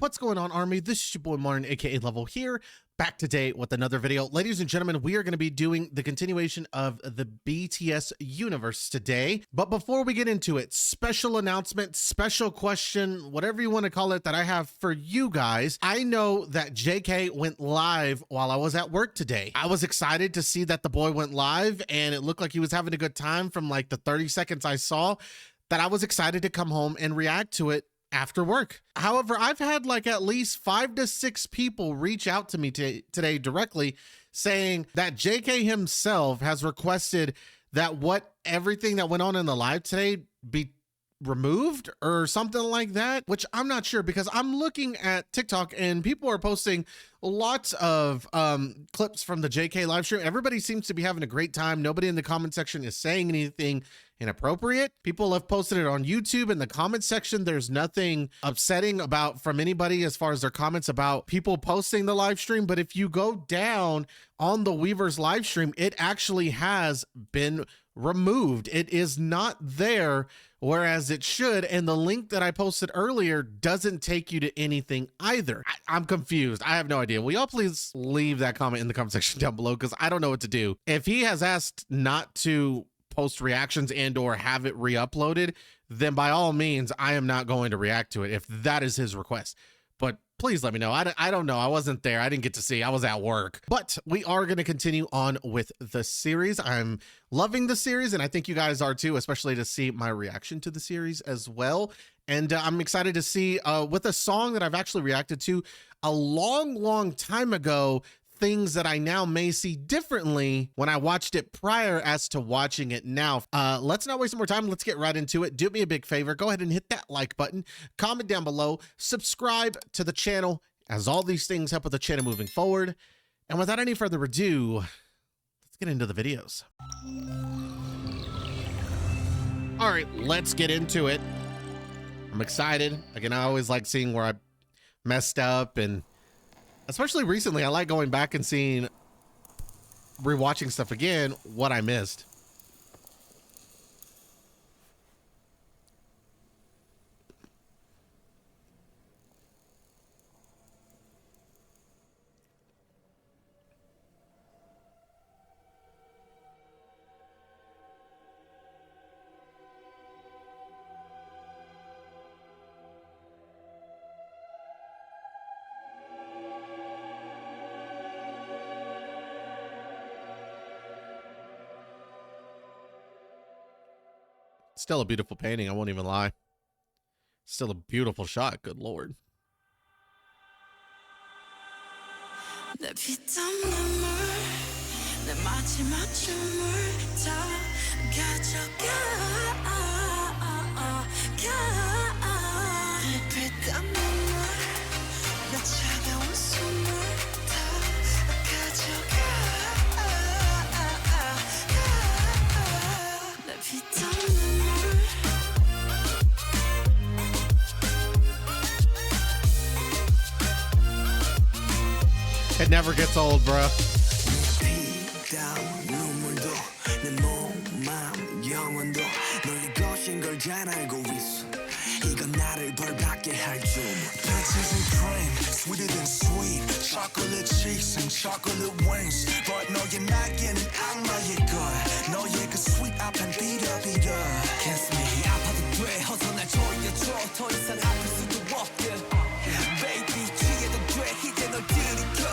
What's going on, Army? This is your boy Martin, aka Level here, back today with another video. Ladies and gentlemen, we are going to be doing the continuation of the BTS universe today. But before we get into it, special announcement, special question, whatever you want to call it, that I have for you guys. I know that JK went live while I was at work today. I was excited to see that the boy went live, and it looked like he was having a good time from like the 30 seconds I saw, that I was excited to come home and react to it after work. However, I've had like at least 5 to 6 people reach out to me today directly saying that JK himself has requested that everything that went on in the live today be removed or something like that, which I'm not sure, because I'm looking at TikTok and people are posting lots of clips from the JK live stream. Everybody seems to be having a great time. Nobody in the comment section is saying anything inappropriate. People have posted it on YouTube in the comment section. There's nothing upsetting from anybody as far as their comments about people posting the live stream. But if you go down on the Weverse live stream, it actually has been removed. It is not there, whereas it should. And the link that I posted earlier doesn't take you to anything either. I'm confused. I have no idea. Will y'all please leave that comment in the comment section down below, because I don't know what to do. If he has asked not to post reactions and or have it re-uploaded, then by all means, I am not going to react to it if that is his request. But please let me know. I don't know. I wasn't there. I didn't get to see. I was at work. But we are going to continue on with the series. I'm loving the series, and I think you guys are too, especially to see my reaction to the series as well. And I'm excited to see with a song that I've actually reacted to a long time ago, things that I now may see differently when I watched it prior as to watching it now. Let's not waste more time. Let's get right into it. Do me a big favor. Go ahead and hit that like button, comment down below, subscribe to the channel, as all these things help with the channel moving forward. And without any further ado, let's get into the videos. All right, let's get into it. I'm excited. Again, I always like seeing where I messed up, and especially recently, I like going back and rewatching stuff again, what I missed. Still a beautiful painting, I won't even lie. Still a beautiful shot, good lord. It never gets old, bro. Sweeter than sweet, chocolate cheeks and chocolate wings. But 너의 날개는 악마의 걸. 너의 그 sweet 앞엔 비려. Kiss me, 아파도 돼. 어서 날 조여줘. 더 이상 아플 수도 없게. Baby, 취해도 돼. 이제 널 들이켜.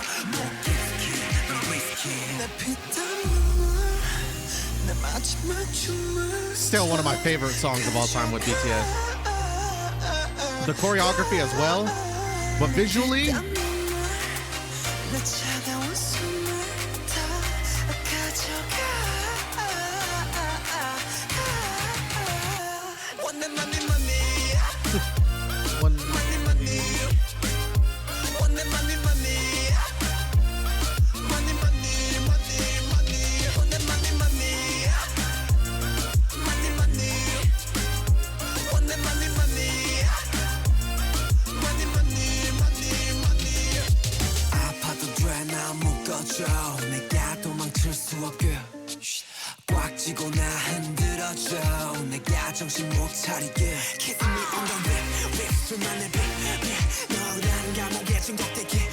Still one of my favorite songs of all time with BTS. The choreography as well, but visually, 내가 도망칠 수 없게 꽉 쥐고 나 흔들어줘. 내가 정신 못 차리게 Kiss me on the lip, lips to my lip. 너란 중독돼 깊이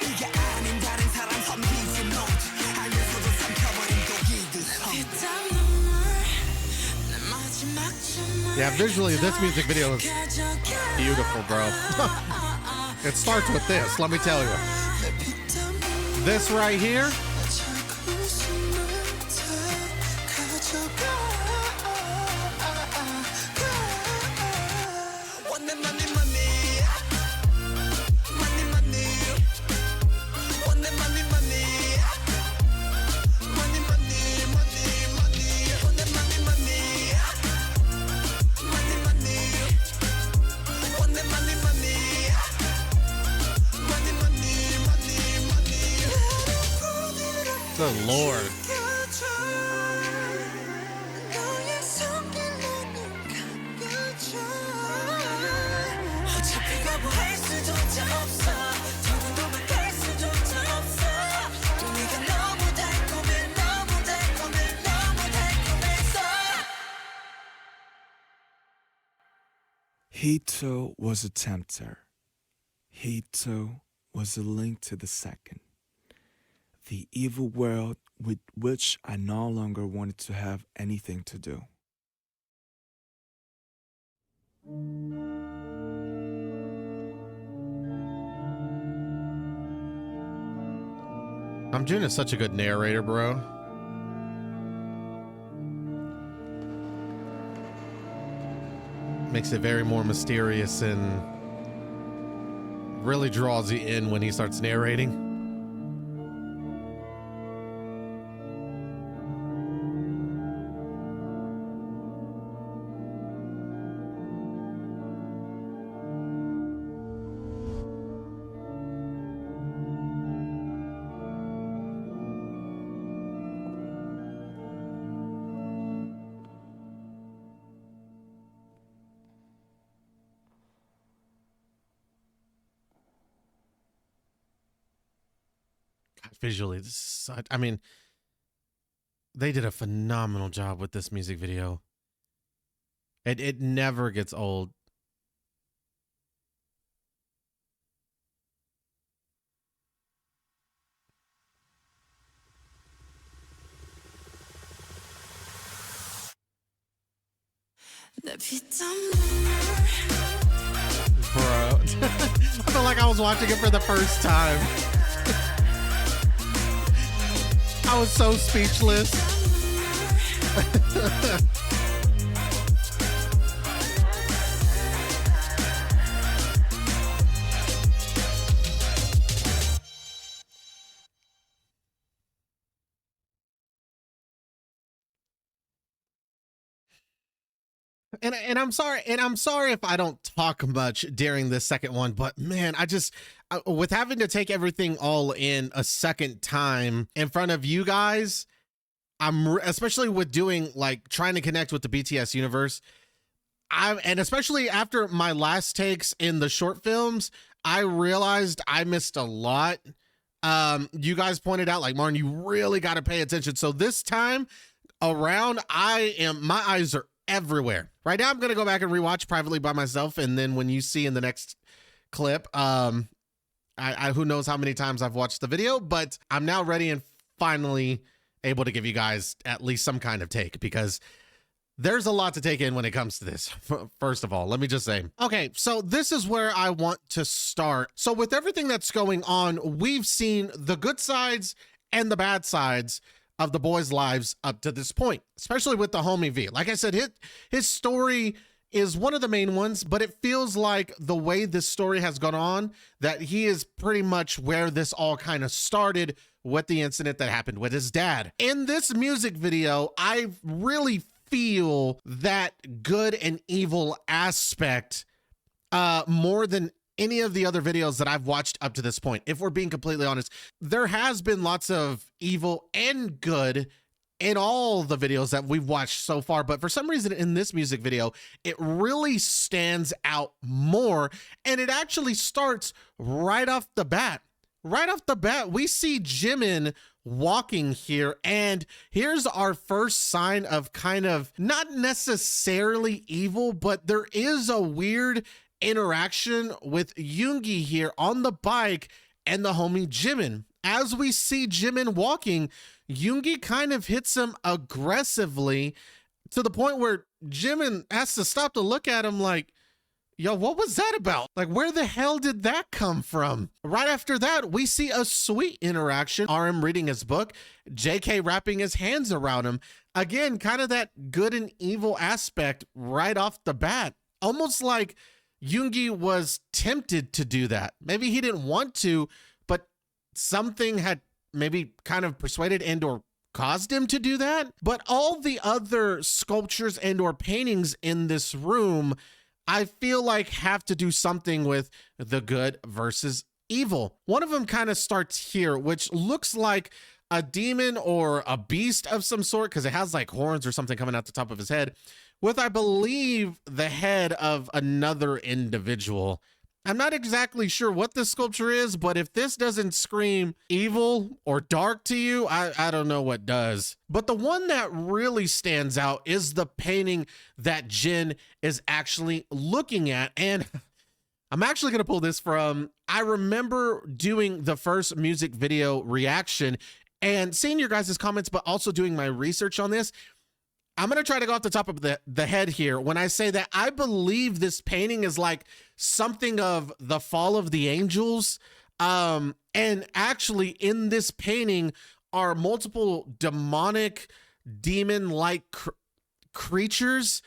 이게 아닌 다른 사람 섬기지 못해 알면서도 삼켜버린 독이듯 Yeah, visually, this music video is beautiful, bro. It starts with this, let me tell you. This right here. Good Lord. He too was a tempter. He too was a link to the second. The evil world with which I no longer wanted to have anything to do. Namjoon is such a good narrator, bro. Makes it very more mysterious and really draws you in when he starts narrating. Visually, this is such, I mean, they did a phenomenal job with this music video. It never gets old. Bro, I felt like I was watching it for the first time. I was so speechless. And I'm sorry, if I don't talk much during this second one, but man, I just with having to take everything all in a second time in front of you guys, especially with doing like trying to connect with the BTS universe, and especially after my last takes in the short films, I realized I missed a lot. You guys pointed out, like, Martin, you really got to pay attention. So this time around, my eyes are everywhere. Right now, I'm going to go back and rewatch privately by myself. And then when you see in the next clip, who knows how many times I've watched the video, but I'm now ready and finally able to give you guys at least some kind of take, because there's a lot to take in when it comes to this. First of all, let me just say, okay, so this is where I want to start. So with everything that's going on, we've seen the good sides and the bad sides of the boys' lives up to this point, especially with the homie V. Like I said, his story is one of the main ones, but it feels like the way this story has gone on, that he is pretty much where this all kind of started with the incident that happened with his dad. In this music video, I really feel that good and evil aspect more than any of the other videos that I've watched up to this point. If we're being completely honest, there has been lots of evil and good in all the videos that we've watched so far, but for some reason in this music video, it really stands out more, and it actually starts right off the bat. Right off the bat, we see Jimin walking here, and here's our first sign of kind of not necessarily evil, but there is a weird interaction with Yoongi here on the bike and the homie Jimin. As we see Jimin walking, Yoongi kind of hits him aggressively to the point where Jimin has to stop to look at him like, yo, what was that about? Like, where the hell did that come from? Right after that, we see a sweet interaction. RM reading his book, JK wrapping his hands around him. Again, kind of that good and evil aspect right off the bat. Almost like Yoongi was tempted to do that. Maybe he didn't want to, but something had maybe kind of persuaded and or caused him to do that. But all the other sculptures and or paintings in this room, I feel like have to do something with the good versus evil. One of them kind of starts here, which looks like a demon or a beast of some sort because it has like horns or something coming out the top of his head with, I believe, the head of another individual. I'm not exactly sure what this sculpture is, but if this doesn't scream evil or dark to you, I don't know what does. But the one that really stands out is the painting that Jin is actually looking at. And I'm actually going to pull this from, I remember doing the first music video reaction and seeing your guys' comments, but also doing my research on this. I'm going to try to go off the top of the head here when I say that I believe this painting is like something of the fall of the angels. And actually in this painting are multiple demonic, demon-like creatures,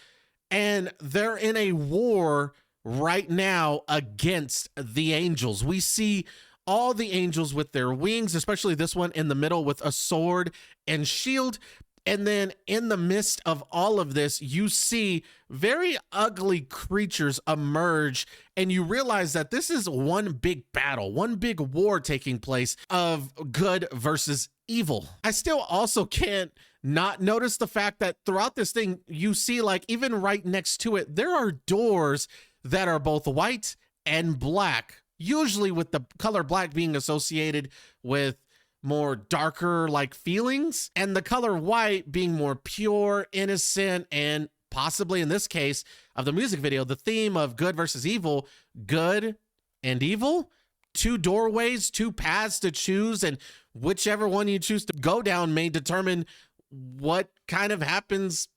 and they're in a war right now against the angels. We see all the angels with their wings, especially this one in the middle with a sword and shield. And then in the midst of all of this, you see very ugly creatures emerge, and you realize that this is one big battle, one big war taking place of good versus evil. I still also can't not notice the fact that throughout this thing, you see like even right next to it, there are doors that are both white and black, usually with the color black being associated with more darker like feelings, and the color white being more pure, innocent, and possibly in this case of the music video, the theme of good versus evil, good and evil, two doorways, two paths to choose, and whichever one you choose to go down may determine what kind of happens,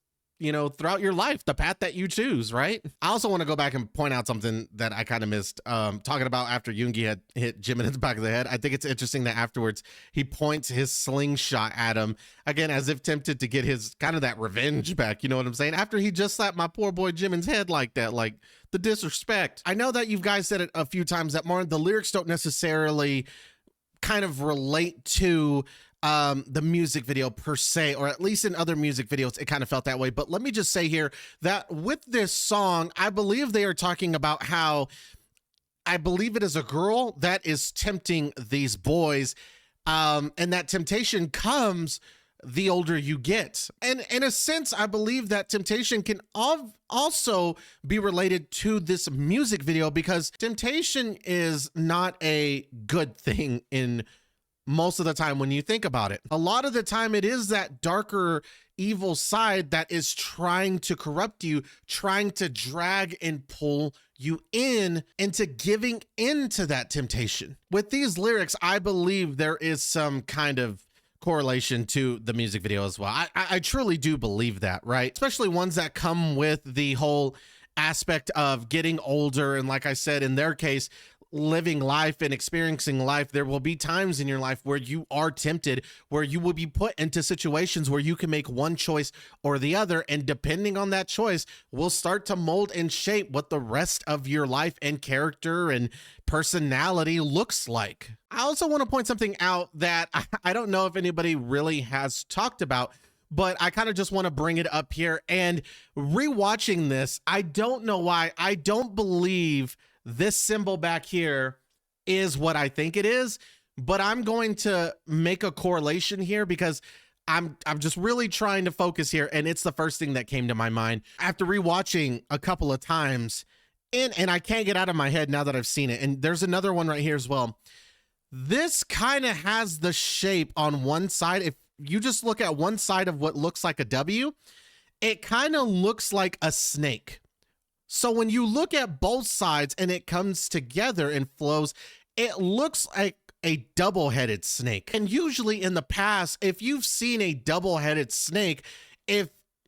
you know, throughout your life, the path that you choose, right? I also want to go back and point out something that I kind of missed, talking about after Yoongi had hit Jimin in the back of the head. I think it's interesting that afterwards he points his slingshot at him, again, as if tempted to get his kind of that revenge back, you know what I'm saying? After he just slapped my poor boy Jimin's head like that, like the disrespect. I know that you guys said it a few times that, Martin, the lyrics don't necessarily kind of relate to the music video per se, or at least in other music videos, it kind of felt that way. But let me just say here that with this song, I believe they are talking about how, I believe it is a girl that is tempting these boys. And that temptation comes the older you get. And in a sense, I believe that temptation can also be related to this music video, because temptation is not a good thing in most of the time when you think about it. A lot of the time it is that darker evil side that is trying to corrupt you, trying to drag and pull you in into giving into that temptation. With these lyrics, I believe there is some kind of correlation to the music video as well. I truly do believe that, right? Especially ones that come with the whole aspect of getting older. And like I said, in their case, living life and experiencing life, there will be times in your life where you are tempted, where you will be put into situations where you can make one choice or the other, and depending on that choice will start to mold and shape what the rest of your life and character and personality looks like. I also want to point something out that I don't know if anybody really has talked about, but I kind of just want to bring it up here. And rewatching this, I don't know why I don't believe this symbol back here is what I think it is, but I'm going to make a correlation here because I'm just really trying to focus here, and it's the first thing that came to my mind after rewatching a couple of times, and I can't get out of my head now that I've seen it. And there's another one right here as well. This kind of has the shape on one side. If you just look at one side of what looks like a W, it kind of looks like a snake. So when you look at both sides and it comes together and flows, it looks like a double-headed snake. And usually in the past, if you've seen a double-headed snake,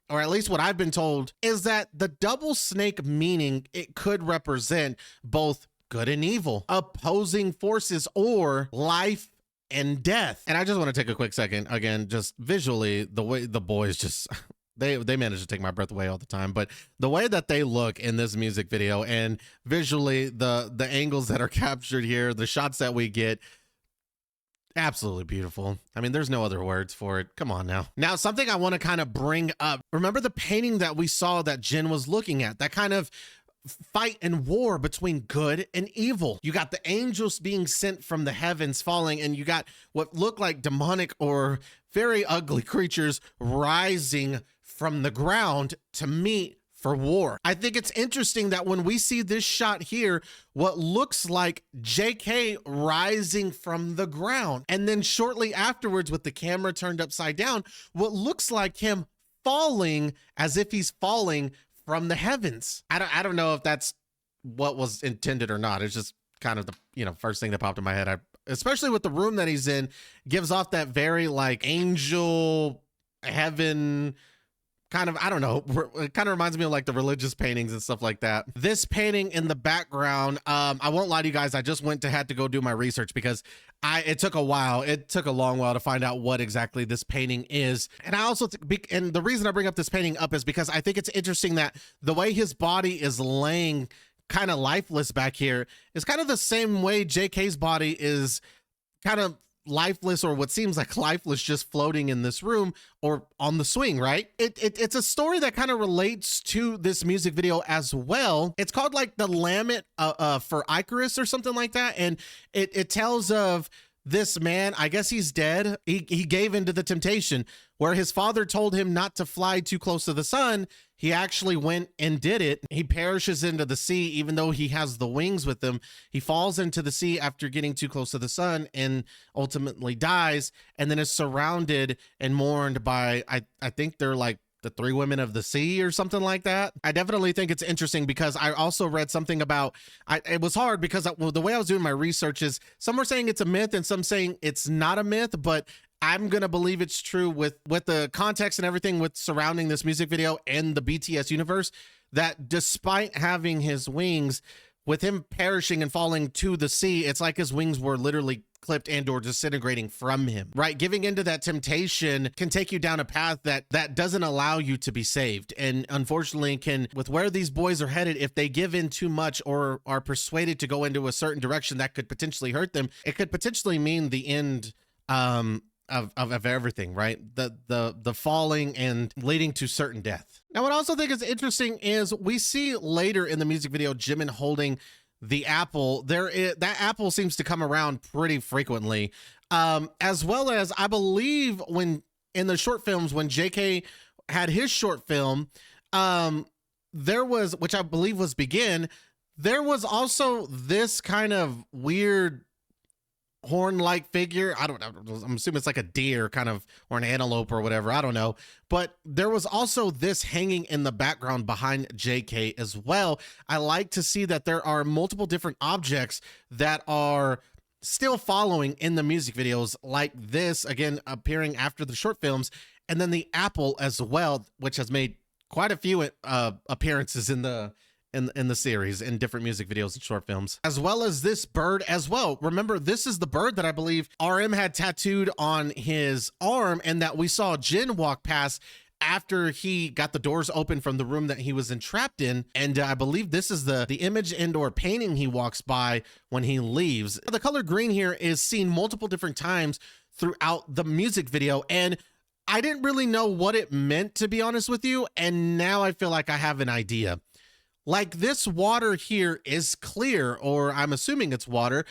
or at least what I've been told, is that the double snake meaning it could represent both good and evil, opposing forces, or life and death. And I just want to take a quick second, again, just visually, the way the boys just, they manage to take my breath away all the time, but the way that they look in this music video and visually the angles that are captured here, the shots that we get, absolutely beautiful. I mean, there's no other words for it. Come on now. Now, something I want to kind of bring up. Remember the painting that we saw that Jin was looking at? That kind of fight and war between good and evil. You got the angels being sent from the heavens falling, and you got what look like demonic or very ugly creatures rising from the ground to meet for war. I think it's interesting that when we see this shot here, what looks like JK rising from the ground, and then shortly afterwards with the camera turned upside down, what looks like him falling as if he's falling from the heavens. I don't know if that's what was intended or not. It's just kind of the first thing that popped in my head. Especially with the room that he's in, gives off that very like angel heaven kind of, I don't know, it kind of reminds me of like the religious paintings and stuff like that. This painting in the background, I won't lie to you guys, I just had to go do my research because it took a while. It took a long while to find out what exactly this painting is. And I also, and the reason I bring up this painting up is because I think it's interesting that the way his body is laying kind of lifeless back here is kind of the same way JK's body is kind of lifeless, or what seems like lifeless, just floating in this room or on the swing, right? It's a story that kind of relates to this music video as well. It's called like the Lament for Icarus or something like that, and it tells of this man, I guess he's dead. He gave into the temptation where his father told him not to fly too close to the sun. He actually went and did it. He perishes into the sea, even though he has the wings with him. He falls into the sea after getting too close to the sun and ultimately dies, and then is surrounded and mourned by, I think they're like the three women of the sea or something like that. I definitely think it's interesting because I also read something about, it was hard because the way I was doing my research is some were saying it's a myth and some saying it's not a myth, but I'm going to believe it's true with the context and everything with surrounding this music video and the BTS universe, that despite having his wings, with him perishing and falling to the sea, it's like his wings were literally clipped and or disintegrating from him, right? Giving into that temptation can take you down a path that doesn't allow you to be saved. And unfortunately can, with where these boys are headed, if they give in too much or are persuaded to go into a certain direction that could potentially hurt them, it could potentially mean the end of everything, right? The falling and leading to certain death. Now, what I also think is interesting is we see later in the music video Jimin holding the apple. That apple seems to come around pretty frequently, as well as I believe when in the short films when JK had his short film, there was, which I believe was Begin, there was also this kind of weird horn-like figure. I don't know, I'm assuming it's like a deer kind of, or an antelope or whatever, I don't know, but there was also this hanging in the background behind JK as well. I like to see that there are multiple different objects that are still following in the music videos, like this again appearing after the short films, and then the apple as well, which has made quite a few appearances in the series, in different music videos and short films, as well as this bird as well. Remember, this is the bird that I believe RM had tattooed on his arm and that we saw Jin walk past after he got the doors open from the room that he was entrapped in. And I believe this is the image and or painting he walks by when he leaves. The color green here is seen multiple different times throughout the music video, and I didn't really know what it meant, to be honest with you, and now I feel like I have an idea. Like this water here is clear, or I'm assuming it's water,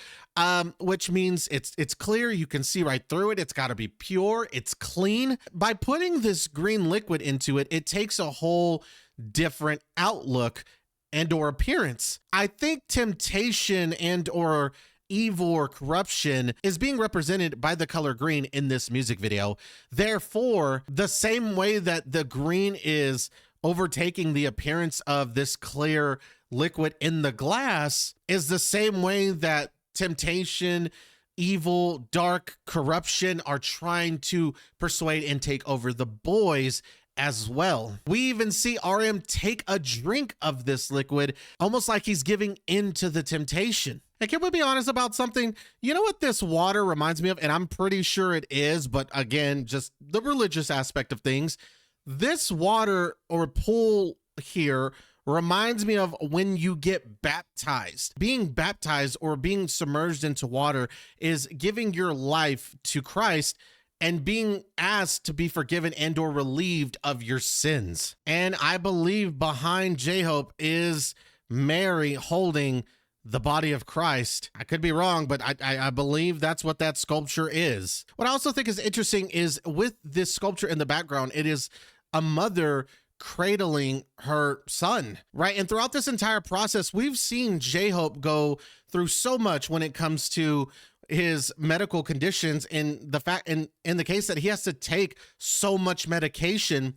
which means it's clear. You can see right through it. It's got to be pure. It's clean. By putting this green liquid into it, it takes a whole different outlook and or appearance. I think temptation and or evil or corruption is being represented by the color green in this music video. Therefore, the same way that the green is overtaking the appearance of this clear liquid in the glass is the same way that temptation, evil, dark, corruption are trying to persuade and take over the boys as well. We even see RM take a drink of this liquid, almost like he's giving in to the temptation. And can we be honest about something? You know what this water reminds me of? And I'm pretty sure it is, but again, just the religious aspect of things. This water or pool here reminds me of when you get baptized. Being baptized or being submerged into water is giving your life to Christ and being asked to be forgiven and or relieved of your sins. And I believe behind J-Hope is Mary holding the body of Christ. I could be wrong, but I believe that's what that sculpture is. What I also think is interesting is with this sculpture in the background, it is a mother cradling her son, right? And throughout this entire process, we've seen J-Hope go through so much when it comes to his medical conditions, and the fact in the case that he has to take so much medication.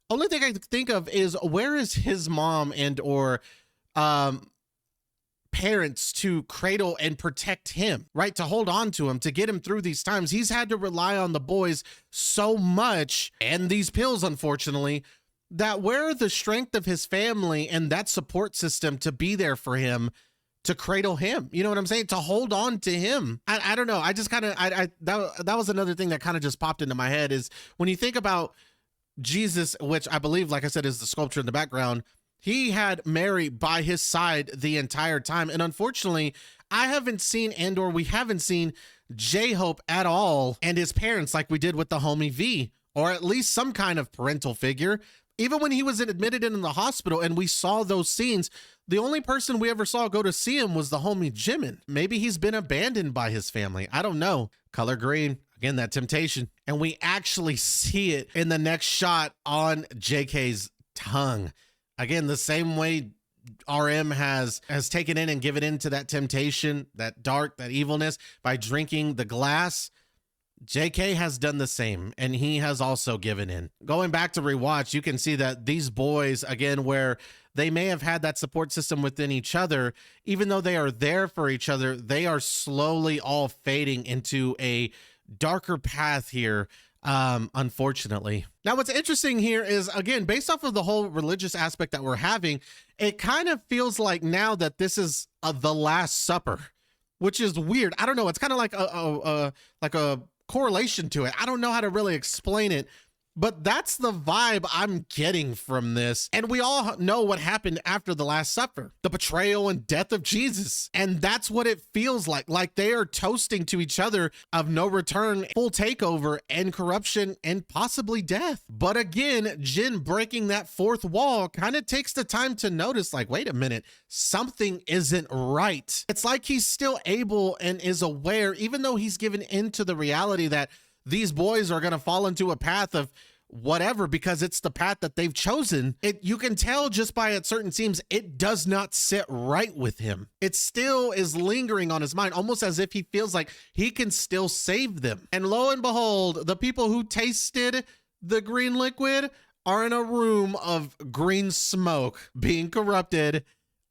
Only thing I can think of is, where is his mom and or parents to cradle and protect him, right? To hold on to him, to get him through these times. He's had to rely on the boys so much and these pills, unfortunately, that where are the strength of his family and that support system to be there for him, to cradle him? You know what I'm saying? To hold on to him. I don't know. I just kind of, that was another thing that kind of just popped into my head, is when you think about Jesus, which I believe, like I said, is the sculpture in the background, he had Mary by his side the entire time. And unfortunately, I haven't seen, and or we haven't seen J-Hope at all and his parents like we did with the homie V, or at least some kind of parental figure. Even when he was admitted in the hospital and we saw those scenes, the only person we ever saw go to see him was the homie Jimin. Maybe he's been abandoned by his family. I don't know. Color green. Again, that temptation. And we actually see it in the next shot on JK's tongue. Again, the same way RM has taken in and given in to that temptation, that dark, that evilness by drinking the glass. JK has done the same, and he has also given in. Going back to rewatch, you can see that these boys, again, where they may have had that support system within each other, even though they are there for each other, they are slowly all fading into a darker path here, unfortunately. Now, what's interesting here is, again, based off of the whole religious aspect that we're having, it kind of feels like now that this is the Last Supper, which is weird. I don't know. It's kind of like a correlation to it. I don't know how to really explain it, but that's the vibe I'm getting from this. And we all know what happened after the Last Supper, the betrayal and death of Jesus. And that's what it feels like they are toasting to each other of no return, full takeover and corruption and possibly death. But again, Jin breaking that fourth wall kind of takes the time to notice, like, wait a minute, something isn't right. It's like he's still able and is aware, even though he's given into the reality that these boys are going to fall into a path of whatever because it's the path that they've chosen. You can tell just by it certain seems it does not sit right with him. It still is lingering on his mind, almost as if he feels like he can still save them. And lo and behold, the people who tasted the green liquid are in a room of green smoke being corrupted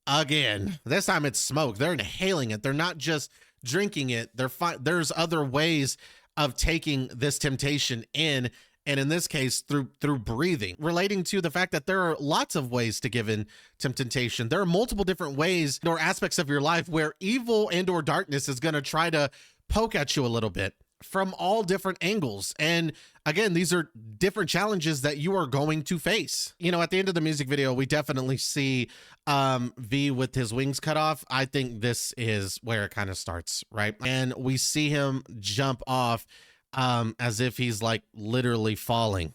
again. This time it's smoke. They're inhaling it. They're not just drinking it. There's other ways of taking this temptation in, and in this case through breathing, relating to the fact that there are lots of ways to give in to temptation. There are multiple different ways or aspects of your life where evil and or darkness is going to try to poke at you a little bit from all different angles. And again, these are different challenges that you are going to face. You know, at the end of the music video, we definitely see V with his wings cut off. I think this is where it kind of starts, right? And we see him jump off as if he's like literally falling.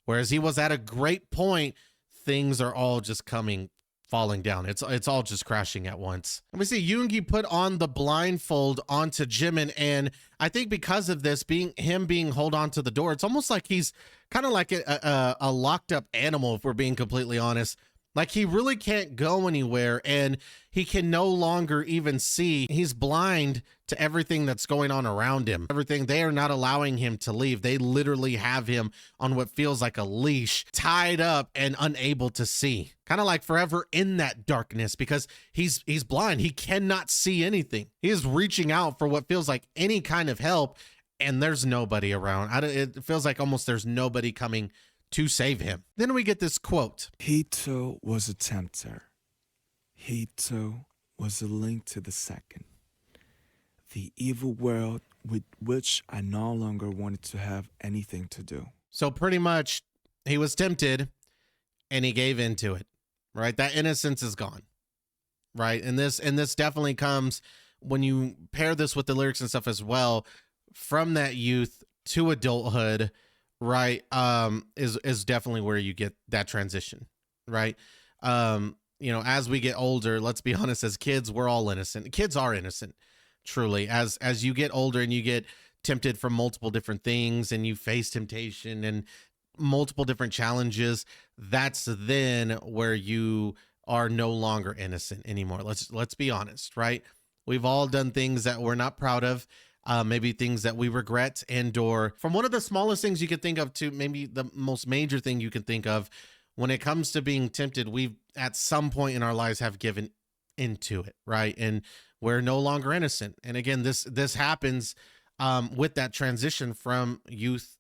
Whereas he was at a great point, things are all just falling down. It's all just crashing at once. And we see Yoongi put on the blindfold onto Jimin, and I think because of this being hold on to the door, it's almost like he's kind of like a locked up animal, if we're being completely honest, Like he really can't go anywhere, and he can no longer even see. He's blind to everything that's going on around him. Everything, they are not allowing him to leave. They literally have him on what feels like a leash, tied up and unable to see. Kind of like forever in that darkness because he's blind. He cannot see anything. He is reaching out for what feels like any kind of help, and there's nobody around. It feels like almost there's nobody coming to save him. Then we get this quote. He too was a tempter. He too was a link to the second. The evil world with which I no longer wanted to have anything to do. So pretty much he was tempted and he gave into it, right? That innocence is gone, right? And this definitely comes when you pair this with the lyrics and stuff as well, from that youth to adulthood, right? Is definitely where you get that transition, right? You know, as we get older, let's be honest, as kids, we're all innocent. Kids are innocent, truly. As you get older and you get tempted from multiple different things and you face temptation and multiple different challenges, that's then where you are no longer innocent anymore. Let's be honest, right? We've all done things that we're not proud of. Maybe things that we regret, and or from one of the smallest things you could think of to maybe the most major thing you can think of. When it comes to being tempted, we've at some point in our lives have given into it, right? And we're no longer innocent. And again, this happens with that transition from youth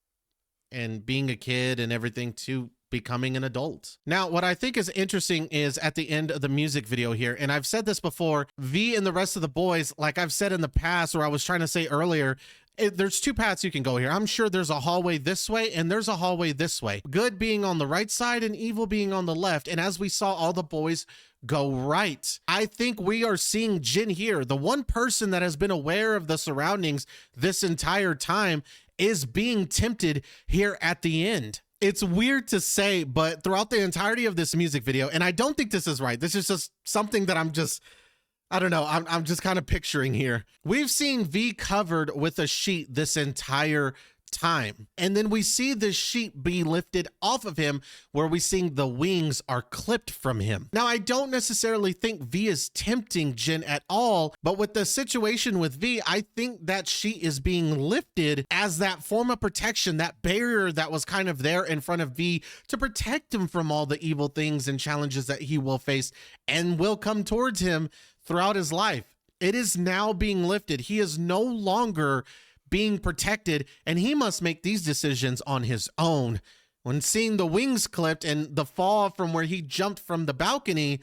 and being a kid and everything to becoming an adult. Now, what I think is interesting is at the end of the music video here, and I've said this before, V and the rest of the boys, like I've said in the past, or I was trying to say earlier, there's two paths you can go here. I'm sure there's a hallway this way and there's a hallway this way. Good being on the right side and evil being on the left. And as we saw all the boys go right, I think we are seeing Jin here. The one person that has been aware of the surroundings this entire time is being tempted here at the end. It's weird to say, but throughout the entirety of this music video, and I don't think this is right, this is just something that I don't know, I'm just kind of picturing here. We've seen V covered with a sheet this entire time. And then we see this sheet be lifted off of him where we see the wings are clipped from him. Now, I don't necessarily think V is tempting Jin at all, but with the situation with V, I think that sheet is being lifted as that form of protection, that barrier that was kind of there in front of V to protect him from all the evil things and challenges that he will face and will come towards him throughout his life. It is now being lifted. He is no longer being protected, and he must make these decisions on his own. When seeing the wings clipped and the fall from where he jumped from the balcony,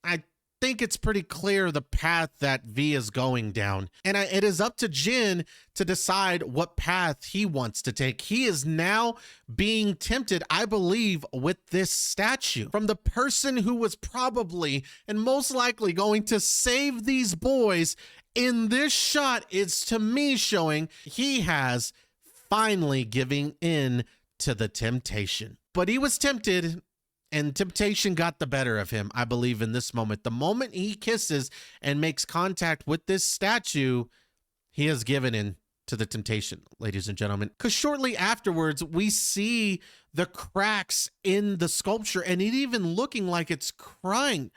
I think it's pretty clear the path that V is going down. And it is up to Jin to decide what path he wants to take. He is now being tempted, I believe, with this statue from the person who was probably and most likely going to save these boys. In this shot, it's to me showing he has finally giving in to the temptation. But he was tempted, and temptation got the better of him, I believe, in this moment. The moment he kisses and makes contact with this statue, he has given in to the temptation, ladies and gentlemen. Because shortly afterwards, we see the cracks in the sculpture, and it even looking like it's crying.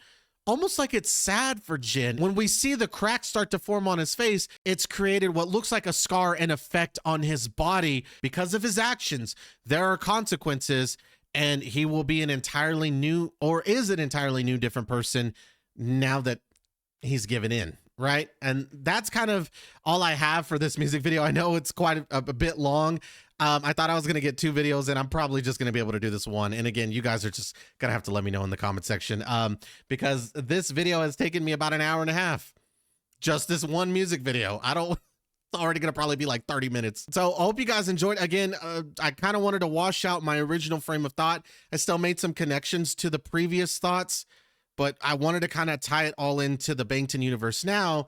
Almost like it's sad for Jin. When we see the cracks start to form on his face, it's created what looks like a scar and effect on his body because of his actions. There are consequences, and he will be an entirely new, or is an entirely new, different person now that he's given in, right? And that's kind of all I have for this music video. I know it's quite a bit long. I thought I was going to get 2 videos, and I'm probably just going to be able to do this one. And again, you guys are just going to have to let me know in the comment section because this video has taken me about an hour and a half. Just this one music video. It's already going to probably be like 30 minutes. So I hope you guys enjoyed. Again, I kind of wanted to wash out my original frame of thought. I still made some connections to the previous thoughts, but I wanted to kind of tie it all into the Bangtan universe now.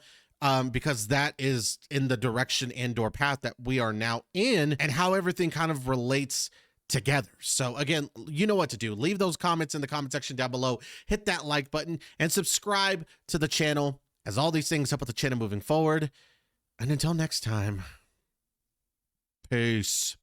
Because that is in the direction and or path that we are now in and how everything kind of relates together. So again, you know what to do. Leave those comments in the comment section down below, hit that like button and subscribe to the channel as all these things help with the channel moving forward. And until next time, peace.